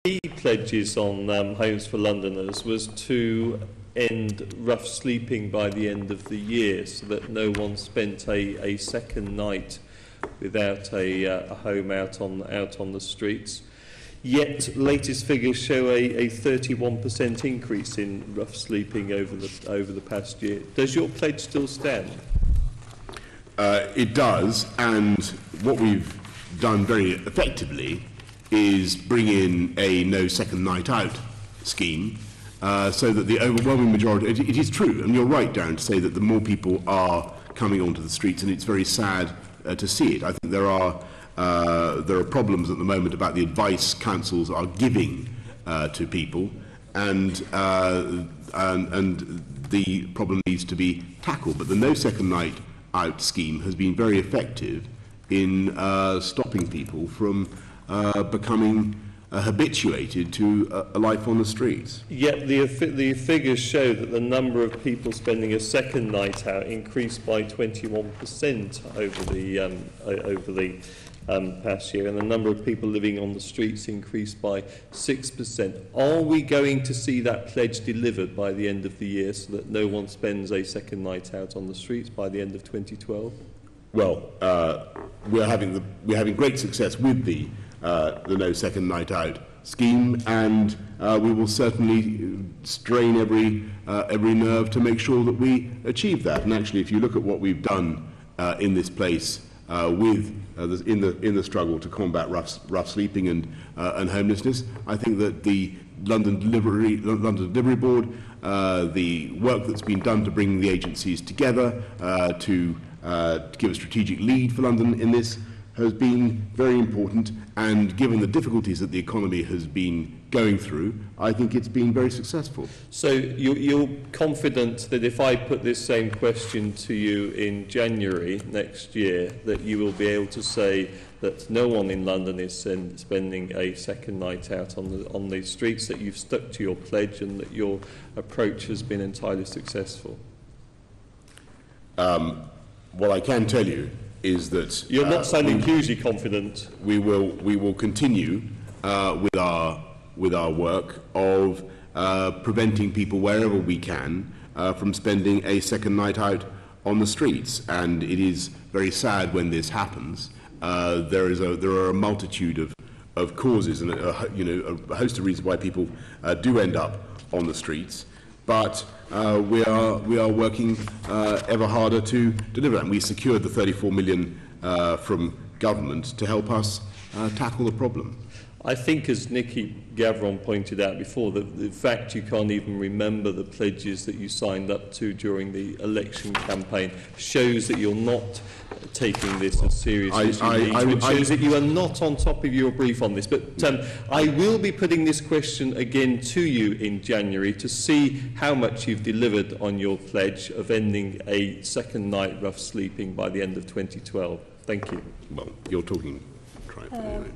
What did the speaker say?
key pledges on Homes for Londoners was to end rough sleeping by the end of the year, so that no one spent a second night without a home out on the streets. Yet latest figures show a 31% increase in rough sleeping over the past year. Does your pledge still stand? It does, and what we've done very effectively is bring in a no second night out scheme, so that the overwhelming majority, it is true, and you're right, Darren, to say that the more people are coming onto the streets, and it's very sad to see it. I think there are problems at the moment about the advice councils are giving to people, and the problem needs to be tackled. But the no second night out scheme has been very effective in stopping people from becoming habituated to a life on the streets. Yet the figures show that the number of people spending a second night out increased by 21% over the past year, and the number of people living on the streets increased by 6%. Are we going to see that pledge delivered by the end of the year, so that no one spends a second night out on the streets by the end of 2012? Well, we're having great success with the no second night out scheme, and we will certainly strain every nerve to make sure that we achieve that. And actually, if you look at what we've done in this place in the struggle to combat rough sleeping and homelessness, I think that the London Delivery Board, the work that's been done to bring the agencies together to give a strategic lead for London in this, has been very important, and given the difficulties that the economy has been going through, I think it's been very successful. So you're confident that if I put this same question to you in January next year, that you will be able to say that no one in London is spending a second night out on the streets, that you've stuck to your pledge, and that your approach has been entirely successful? What I can tell you is that you're not sounding hugely confident. We will continue with our work of preventing people wherever we can from spending a second night out on the streets, and it is very sad when this happens. There are a multitude of causes and a host of reasons why people do end up on the streets, but we are working ever harder to deliver that. And we secured the 34 million from government to help us tackle the problem. I think, as Nicky Gavron pointed out before, that the fact you can't even remember the pledges that you signed up to during the election campaign shows that you're not taking this as seriously as you need to. It shows that you are not on top of your brief on this. But I will be putting this question again to you in January to see how much you've delivered on your pledge of ending a second night rough sleeping by the end of 2012. Thank you. Well, you're talking trifling anyway.